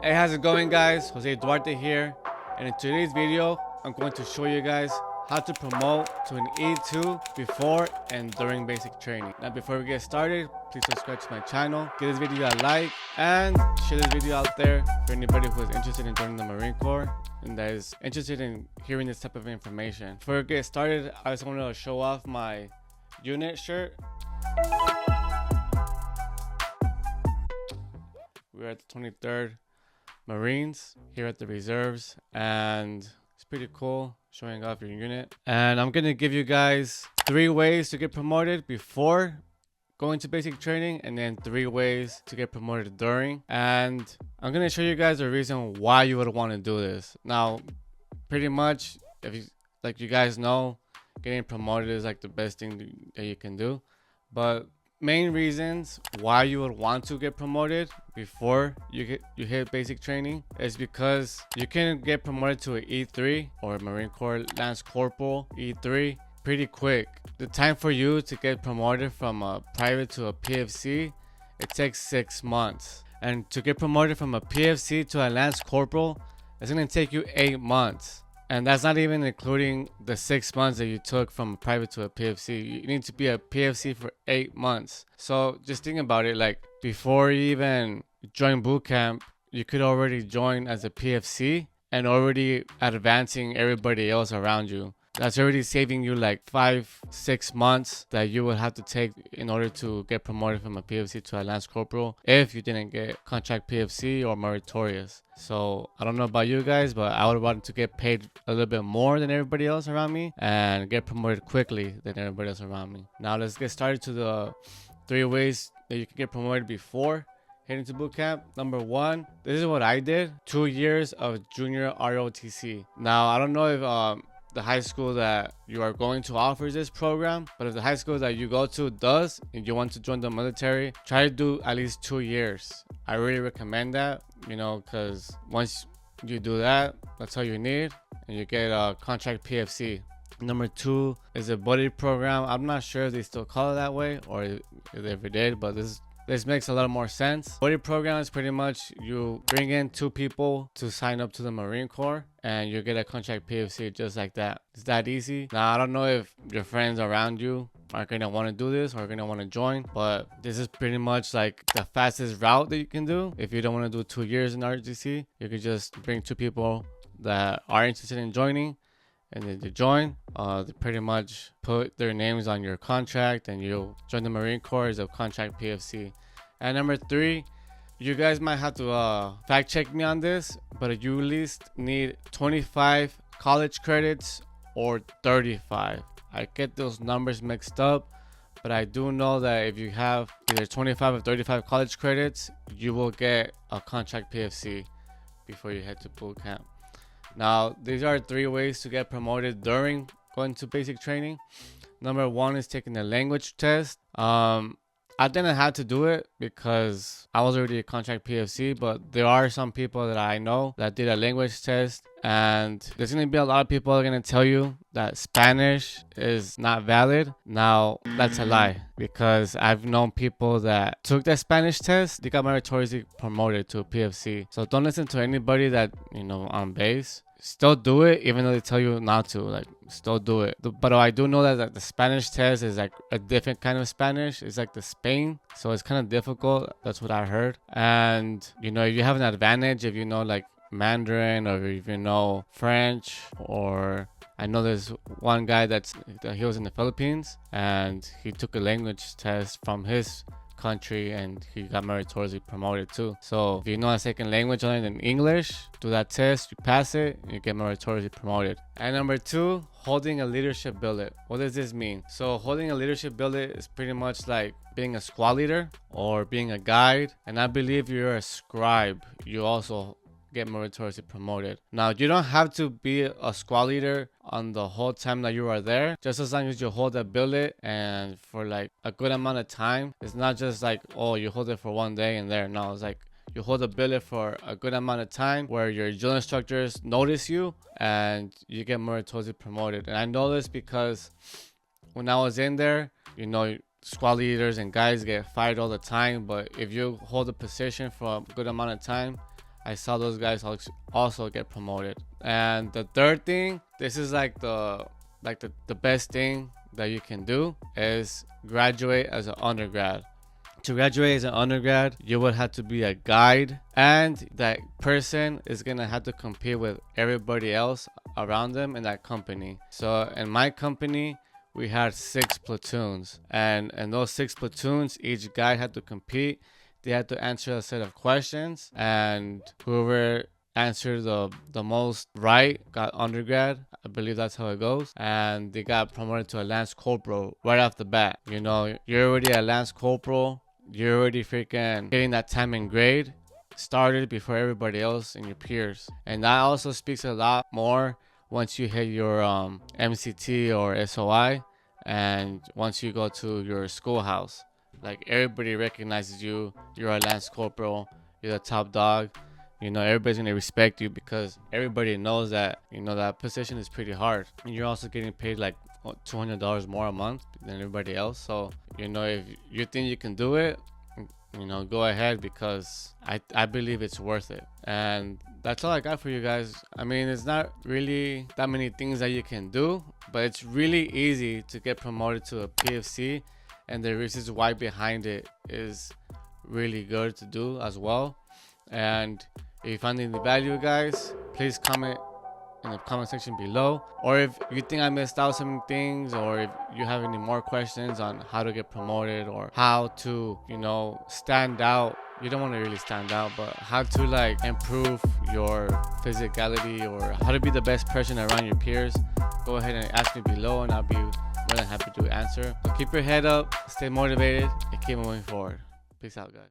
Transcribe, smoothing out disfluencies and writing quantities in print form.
Hey, how's it going, guys? Jose Duarte here, and in today's video I'm going to show you guys how to promote to an E2 before and during basic training. Now before we get started, please subscribe to my channel, give this video a like, and share this video out there for anybody who is interested in joining the Marine Corps and that is interested in hearing this type of information. Before we get started, I just wanted to show off my unit shirt. We're at the 23rd Marines here at the reserves, and it's pretty cool showing off your unit. And I'm gonna give you guys 3 ways to get promoted before going to basic training, and then 3 ways to get promoted during. And I'm gonna show you guys the reason why you would want to do this. Now, pretty much, if you like, you guys know, getting promoted is like the best thing that you can do, but main reasons why you would want to get promoted before you hit basic training is because you can get promoted to an E3 or Marine Corps Lance Corporal E3 pretty quick. The time for you to get promoted from a private to a PFC, it takes 6 months, and to get promoted from a PFC to a Lance Corporal, it's going to take you 8 months. And that's not even including the 6 months that you took from a private to a PFC. You need to be a PFC for 8 months. So just think about it, like before you even join boot camp, you could already join as a PFC and already advancing everybody else around you. That's already saving you like 5-6 months that you would have to take in order to get promoted from a PFC to a Lance Corporal if you didn't get contract PFC or meritorious. So I don't know about you guys, but I would want to get paid a little bit more than everybody else around me and get promoted quickly than everybody else around me. Now let's get started to the 3 ways that you can get promoted before heading to boot camp. Number 1, this is what I did: 2 years of junior ROTC. Now I don't know if the high school that you are going to offers this program, but if the high school that you go to does and you want to join the military, try to do at least 2 years. I really recommend that, you know, because once you do that, that's all you need, and you get a contract PFC. Number 2 is a buddy program. I'm not sure if they still call it that way or if they ever did, but this makes a lot more sense. Buddy program is pretty much you bring in 2 people to sign up to the Marine Corps and you get a contract PFC just like that. It's that easy. Now, I don't know if your friends around you are going to want to do this or are going to want to join, but this is pretty much like the fastest route that you can do. If you don't want to do 2 years in RGC, you could just bring 2 people that are interested in joining, and then they join. They pretty much put their names on your contract and you'll join the Marine Corps as a contract PFC. And number 3, you guys might have to fact check me on this, but you at least need 25 college credits or 35. I get those numbers mixed up, but I do know that if you have either 25 or 35 college credits, you will get a contract PFC before you head to boot camp. Now, these are 3 ways to get promoted during going to basic training. Number 1 is taking the language test. I didn't have to do it because I was already a contract PFC, but there are some people that I know that did a language test, and there's going to be a lot of people that are going to tell you that Spanish is not valid. Now, that's a lie, because I've known people that took the Spanish test, they got meritoriously promoted to a PFC. So don't listen to anybody that, you know, on base. Still do it even though they tell you not to. Like, still do it. But I do know that the Spanish test is like a different kind of Spanish. It's like the Spain, so it's kind of difficult. That's what I heard. And you know, if you have an advantage, if you know like Mandarin, or if you know French, or I know there's one guy he was in the Philippines and he took a language test from his country and he got meritoriously promoted too. So if you know a second language other than English, do that test, you pass it, you get meritoriously promoted. And number 2, holding a leadership billet. What does this mean? So holding a leadership billet is pretty much like being a squad leader or being a guide, and I believe you're a scribe, you also get meritoriously promoted. Now, you don't have to be a squad leader on the whole time that you are there, just as long as you hold a billet and for like a good amount of time. It's not just like, oh, you hold it for 1 day and there. No, it's like you hold a billet for a good amount of time where your drill instructors notice you and you get meritoriously promoted. And I know this because when I was in there, you know, squad leaders and guys get fired all the time, but if you hold a position for a good amount of time, I saw those guys also get promoted. And the third thing, this is like the best thing that you can do, is graduate as an undergrad. To graduate as an undergrad, you would have to be a guide, and that person is gonna have to compete with everybody else around them in that company. So in my company, we had 6 platoons, and in those 6 platoons, each guide had to compete. They had to answer a set of questions, and whoever answered the most right got undergrad. I believe that's how it goes. And they got promoted to a lance corporal right off the bat. You know, you're already a lance corporal. You're already freaking getting that time and grade started before everybody else and your peers. And that also speaks a lot more once you hit your MCT or SOI, and once you go to your schoolhouse. Like, everybody recognizes you. You're a lance corporal. You're the top dog. You know, everybody's gonna respect you because everybody knows that, you know, that position is pretty hard. And you're also getting paid like $200 more a month than everybody else. So, you know, if you think you can do it, you know, go ahead, because I believe it's worth it. And that's all I got for you guys. I mean, it's not really that many things that you can do, but it's really easy to get promoted to a PFC, and the reasons why behind it is really good to do as well. And if you find any value, guys, please comment in the comment section below. Or if you think I missed out some things, or if you have any more questions on how to get promoted, or how to, you know, stand out. You don't want to really stand out, but how to like improve your physicality, or how to be the best person around your peers, go ahead and ask me below, and I'll be more than happy to answer. So keep your head up, stay motivated, and keep moving forward. Peace out, guys.